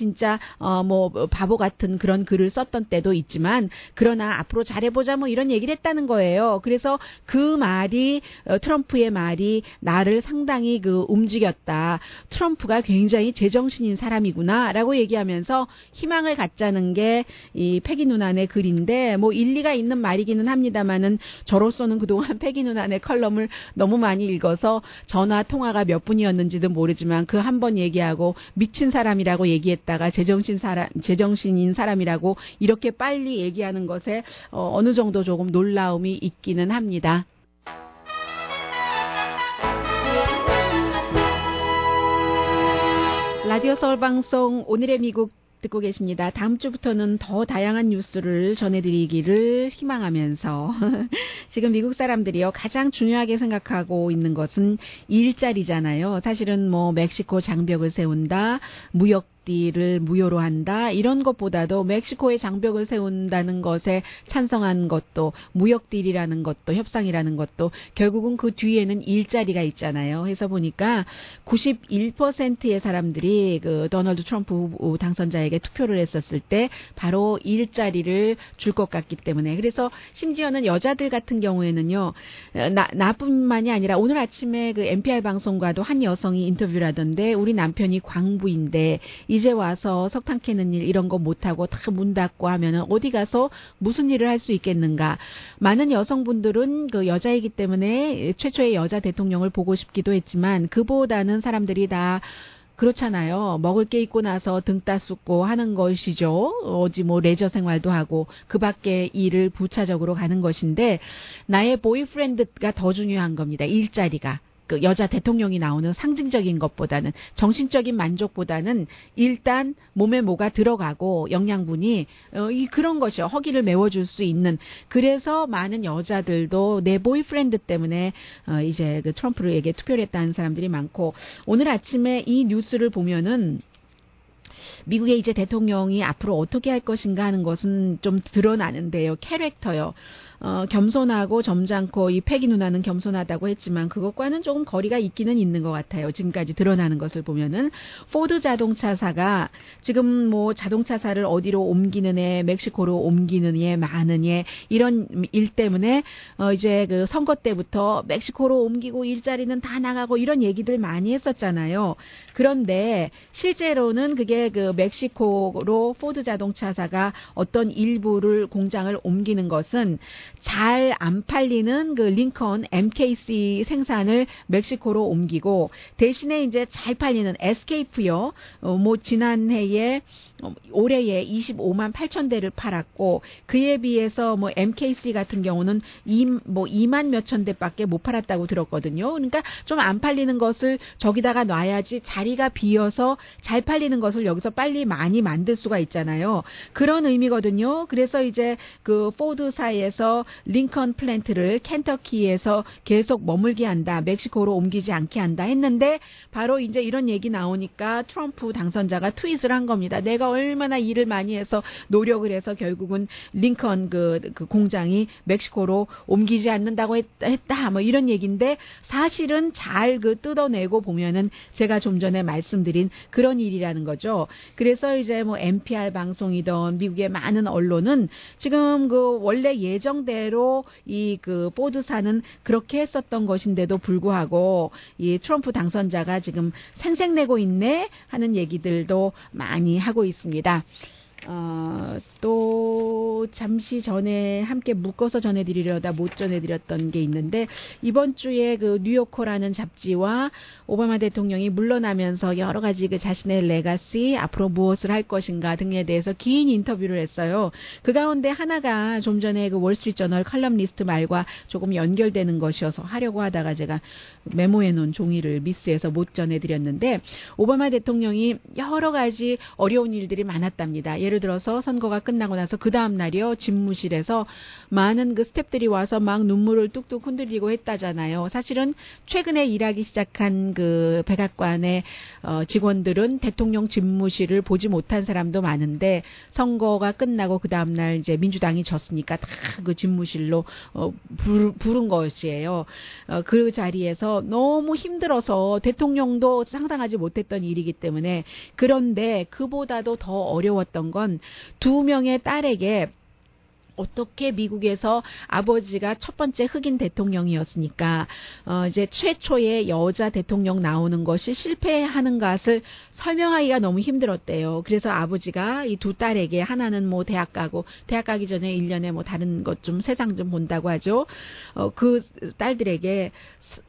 뭐 바보 같은 그런 글을 썼던 때도 있지만 그러나 앞으로 잘해보자 뭐 이런 얘기를 했다는 거예요. 그래서 그 말이 트럼프의 말이 나를 상당히 움직였다. 트럼프가 굉장히 제정신인 사람이구나라고 얘기하면서 희망을 갖자는 게 이 패기 누난의 글인데 뭐 일리가 있는 말이기는 합니다만은 저로서는 그동안 패기 누난의 컬럼을 너무 많이 읽어서 전화 통화가 몇 분이었는지도 모르지만 그 한 번 얘기하고 미친 사람이라고 얘기했다가 제정신인 사람이라고 이렇게 빨리 얘기하는 것에 어느 정도 조금 놀라움이 있기는 합니다. 라디오 서울 방송 오늘의 미국 듣고 계십니다. 다음 주부터는 더 다양한 뉴스를 전해드리기를 희망하면서 지금 미국 사람들이요 가장 중요하게 생각하고 있는 것은 일자리잖아요. 사실은 뭐 멕시코 장벽을 세운다, 무역딜을 무효로 한다 이런 것보다도 멕시코의 장벽을 세운다는 것에 찬성한 것도 무역딜이라는 것도 협상이라는 것도 결국은 그 뒤에는 일자리가 있잖아요. 해서 보니까 91%의 사람들이 그 도널드 트럼프 당선자에게 투표를 했었을 때 바로 일자리를 줄 것 같기 때문에 그래서 심지어는 여자들 같은 경우에는요 나뿐만이 아니라 오늘 아침에 그 NPR 방송과도 한 여성이 인터뷰를 하던데 우리 남편이 광부인데 이제 와서 석탄 캐는 일 이런 거 못하고 다 문 닫고 하면은 어디 가서 무슨 일을 할 수 있겠는가. 많은 여성분들은 그 여자이기 때문에 최초의 여자 대통령을 보고 싶기도 했지만 그보다는 사람들이 다 그렇잖아요. 먹을 게 있고 나서 등 따숩고 하는 것이죠. 어디 뭐 레저 생활도 하고 그 밖에 일을 부차적으로 가는 것인데 나의 보이프렌드가 더 중요한 겁니다. 일자리가. 그 여자 대통령이 나오는 상징적인 것보다는 정신적인 만족보다는 일단 몸에 뭐가 들어가고 영양분이 그런 것이요. 허기를 메워줄 수 있는 그래서 많은 여자들도 내 보이프렌드 때문에 이제 그 트럼프에게 투표를 했다는 사람들이 많고 오늘 아침에 이 뉴스를 보면은 미국의 이제 대통령이 앞으로 어떻게 할 것인가 하는 것은 좀 드러나는데요. 캐릭터요. 겸손하고 점잖고 이 패기 누나는 겸손하다고 했지만 그것과는 조금 거리가 있기는 있는 것 같아요. 지금까지 드러나는 것을 보면은 포드 자동차사가 지금 뭐 자동차사를 어디로 옮기는 애, 멕시코로 옮기는 애, 많은 애 이런 일 때문에 이제 그 선거 때부터 멕시코로 옮기고 일자리는 다 나가고 이런 얘기들 많이 했었잖아요. 그런데 실제로는 그게 그 멕시코로 포드 자동차사가 어떤 일부를 공장을 옮기는 것은 잘 안 팔리는 그 링컨 MKC 생산을 멕시코로 옮기고 대신에 이제 잘 팔리는 에스케이프요. 뭐 지난해에 올해에 25만 8천 대를 팔았고 그에 비해서 뭐 MKC 같은 경우는 2만 몇천 대밖에 못 팔았다고 들었거든요. 그러니까 좀 안 팔리는 것을 저기다가 놔야지 자리가 비어서 잘 팔리는 것을 여기서 빨리 많이 만들 수가 있잖아요. 그런 의미거든요. 그래서 이제 그 포드사에서 링컨 플랜트를 켄터키에서 계속 머물게 한다. 멕시코로 옮기지 않게 한다 했는데 바로 이제 이런 얘기 나오니까 트럼프 당선자가 트윗을 한 겁니다. 내가 얼마나 일을 많이 해서 노력을 해서 결국은 링컨 그 공장이 멕시코로 옮기지 않는다고 했다. 뭐 이런 얘기인데 사실은 잘 그 뜯어내고 보면은 제가 좀 전에 말씀드린 그런 일이라는 거죠. 그래서 이제 뭐 NPR 방송이던 미국의 많은 언론은 지금 그 원래 예정대로 이 그 포드사는 그렇게 했었던 것인데도 불구하고 이 트럼프 당선자가 지금 생색내고 있네 하는 얘기들도 많이 하고 있습니다. 또 잠시 전에 함께 묶어서 전해드리려다 못 전해드렸던 게 있는데 이번 주에 그 뉴요커라는 잡지와 오바마 대통령이 물러나면서 여러 가지 그 자신의 레가시 앞으로 무엇을 할 것인가 등에 대해서 긴 인터뷰를 했어요. 그 가운데 하나가 좀 전에 그 월스트리트저널 칼럼니스트 말과 조금 연결되는 것이어서 하려고 하다가 제가 메모해 놓은 종이를 미스해서 못 전해드렸는데 오바마 대통령이 여러 가지 어려운 일들이 많았답니다. 예를 예를 들어서 선거가 끝나고 나서 그 다음 날이요, 집무실에서 많은 그 스태프들이 와서 막 눈물을 뚝뚝 흔들리고 했다잖아요. 사실은 최근에 일하기 시작한 그 백악관의 직원들은 대통령 집무실을 보지 못한 사람도 많은데, 선거가 끝나고 그 다음 날 이제 민주당이 졌으니까 다 그 집무실로 부른 것이에요. 그 자리에서 너무 힘들어서 대통령도 상상하지 못했던 일이기 때문에. 그런데 그보다도 더 어려웠던 건 두 명의 딸에게 어떻게 미국에서 아버지가 첫 번째 흑인 대통령이었으니까 이제 최초의 여자 대통령 나오는 것이 실패하는 것을 설명하기가 너무 힘들었대요. 그래서 아버지가 이 두 딸에게, 하나는 뭐 대학 가기 전에 1년에 뭐 다른 것 좀 세상 좀 본다고 하죠. 그 딸들에게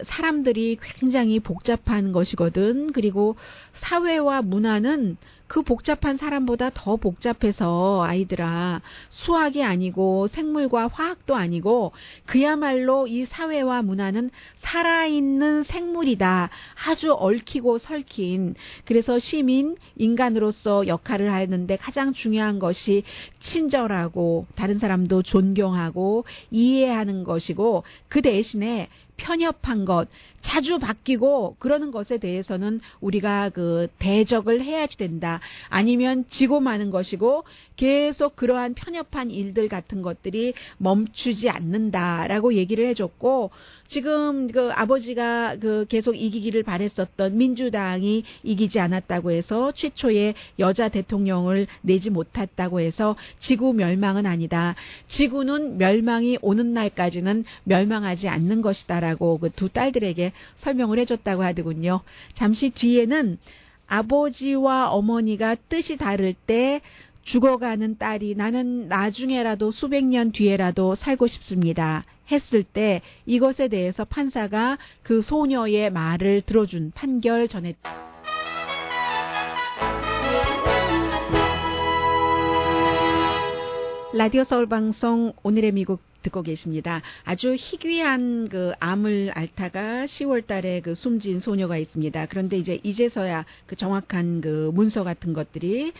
사람들이 굉장히 복잡한 것이거든. 그리고 사회와 문화는 그 복잡한 사람보다 더 복잡해서 아이들아, 수학이 아니고 생물과 화학도 아니고 그야말로 이 사회와 문화는 살아있는 생물이다. 아주 얽히고 설킨. 그래서 시민, 인간으로서 역할을 하는데 가장 중요한 것이 친절하고 다른 사람도 존경하고 이해하는 것이고, 그 대신에 편협한 것, 자주 바뀌고 그러는 것에 대해서는 우리가 그 대적을 해야지 된다. 아니면 지고 마는 것이고, 계속 그러한 편협한 일들 같은 것들이 멈추지 않는다라고 얘기를 해줬고, 지금 그 아버지가 그 계속 이기기를 바랬었던 민주당이 이기지 않았다고 해서 최초의 여자 대통령을 내지 못했다고 해서 지구 멸망은 아니다. 지구는 멸망이 오는 날까지는 멸망하지 않는 것이다라고 그 두 딸들에게 설명을 해줬다고 하더군요. 잠시 뒤에는 아버지와 어머니가 뜻이 다를 때 죽어가는 딸이 나는 나중에라도 수백 년 뒤에라도 살고 싶습니다 했을 때, 이것에 대해서 판사가 그 소녀의 말을 들어준 판결 전했다. 라디오 서울 방송 오늘의 미국 듣고 계십니다. 아주 희귀한 그 암을 앓다가 10월 달에 그 숨진 소녀가 있습니다. 그런데 이제서야 그 정확한 그 문서 같은 것들이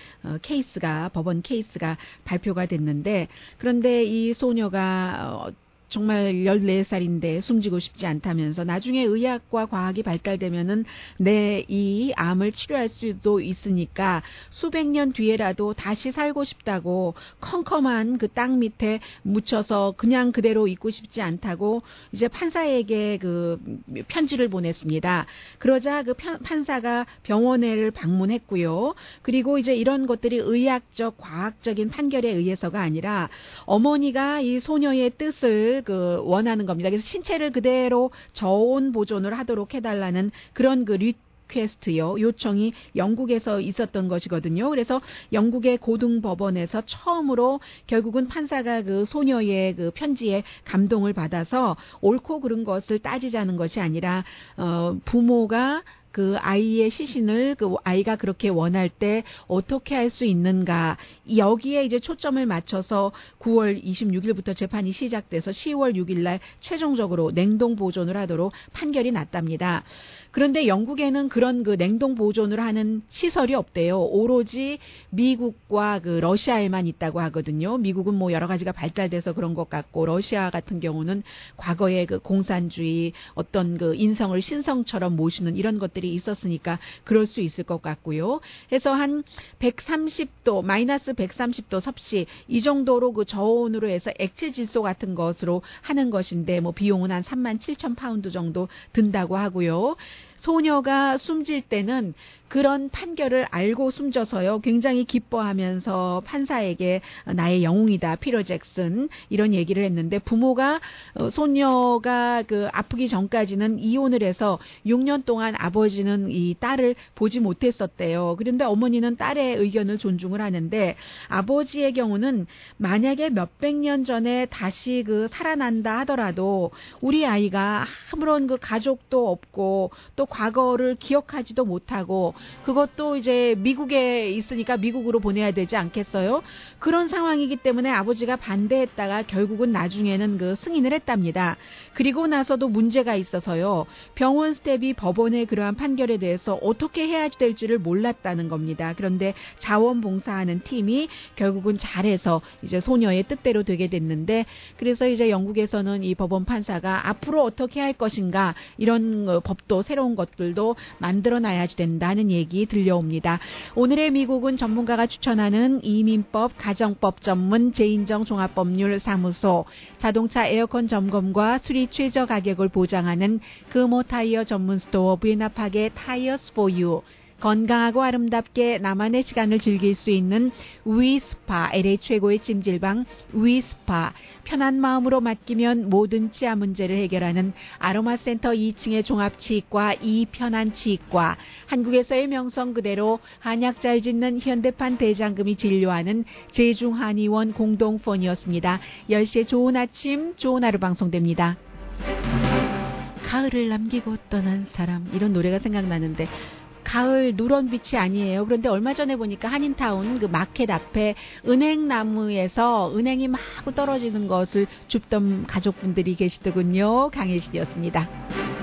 법원 케이스가 발표가 됐는데, 그런데 이 소녀가 정말 14살인데 숨지고 싶지 않다면서 나중에 의학과 과학이 발달되면은 내 이 암을 치료할 수도 있으니까 수백 년 뒤에라도 다시 살고 싶다고 컴컴한 그 땅 밑에 묻혀서 그냥 그대로 있고 싶지 않다고 이제 판사에게 그 편지를 보냈습니다. 그러자 그 판사가 병원을 방문했고요. 그리고 이제 이런 것들이 의학적, 과학적인 판결에 의해서가 아니라 어머니가 이 소녀의 뜻을 그 원하는 겁니다. 그래서 신체를 그대로 저온 보존을 하도록 해달라는 그런 그 리퀘스트요, 요청이 영국에서 있었던 것이거든요. 그래서 영국의 고등법원에서 처음으로 결국은 판사가 그 소녀의 그 편지에 감동을 받아서 옳고 그른 것을 따지자는 것이 아니라 부모가 그 아이의 시신을 그 아이가 그렇게 원할 때 어떻게 할 수 있는가, 여기에 이제 초점을 맞춰서 9월 26일부터 재판이 시작돼서 10월 6일 날 최종적으로 냉동 보존을 하도록 판결이 났답니다. 그런데 영국에는 그런 그 냉동 보존을 하는 시설이 없대요. 오로지 미국과 그 러시아에만 있다고 하거든요. 미국은 뭐 여러 가지가 발달돼서 그런 것 같고, 러시아 같은 경우는 과거에 그 공산주의, 어떤 그 인성을 신성처럼 모시는 이런 것들이 있었으니까 그럴 수 있을 것 같고요. 해서 한 130도, 마이너스 130도 섭씨 이 정도로 그 저온으로 해서 액체 질소 같은 것으로 하는 것인데, 뭐 비용은 한 37,000파운드 정도 든다고 하고요. 소녀가 숨질 때는 그런 판결을 알고 숨져서요, 굉장히 기뻐하면서 판사에게 나의 영웅이다, 피터 잭슨, 이런 얘기를 했는데, 부모가 소녀가 그 아프기 전까지는 이혼을 해서 6년 동안 아버지는 이 딸을 보지 못했었대요. 그런데 어머니는 딸의 의견을 존중을 하는데, 아버지의 경우는 만약에 몇백 년 전에 다시 그 살아난다 하더라도 우리 아이가 아무런 그 가족도 없고 또 과거를 기억하지도 못하고 그것도 이제 미국에 있으니까 미국으로 보내야 되지 않겠어요? 그런 상황이기 때문에 아버지가 반대했다가 결국은 나중에는 그 승인을 했답니다. 그리고 나서도 문제가 있어서요. 병원 스텝이 법원의 그러한 판결에 대해서 어떻게 해야 될지를 몰랐다는 겁니다. 그런데 자원봉사하는 팀이 결국은 잘해서 이제 소녀의 뜻대로 되게 됐는데, 그래서 이제 영국에서는 이 법원 판사가 앞으로 어떻게 할 것인가, 이런 법도 새로운 것들도 만들어놔야지 된다는 얘기 들려옵니다. 오늘의 미국은 전문가가 추천하는 이민법, 가정법 전문 제인정 종합법률 사무소, 자동차 에어컨 점검과 수리 최저 가격을 보장하는 금호 타이어 전문 스토어 부에나파게 타이어스 포 유, 건강하고 아름답게 나만의 시간을 즐길 수 있는 위스파, LA 최고의 찜질방 위스파, 편한 마음으로 맡기면 모든 치아 문제를 해결하는 아로마센터 2층의 종합치과 이편안치과, 한국에서의 명성 그대로 한약 잘 짓는 현대판 대장금이 진료하는 제중한의원 공동폰이었습니다. 10시에 좋은 아침, 좋은 하루 방송됩니다. 가을을 남기고 떠난 사람, 이런 노래가 생각나는데 가을 누런빛이 아니에요. 그런데 얼마 전에 보니까 한인타운 그 마켓 앞에 은행나무에서 은행이 마구 떨어지는 것을 줍던 가족분들이 계시더군요. 강혜신이었습니다.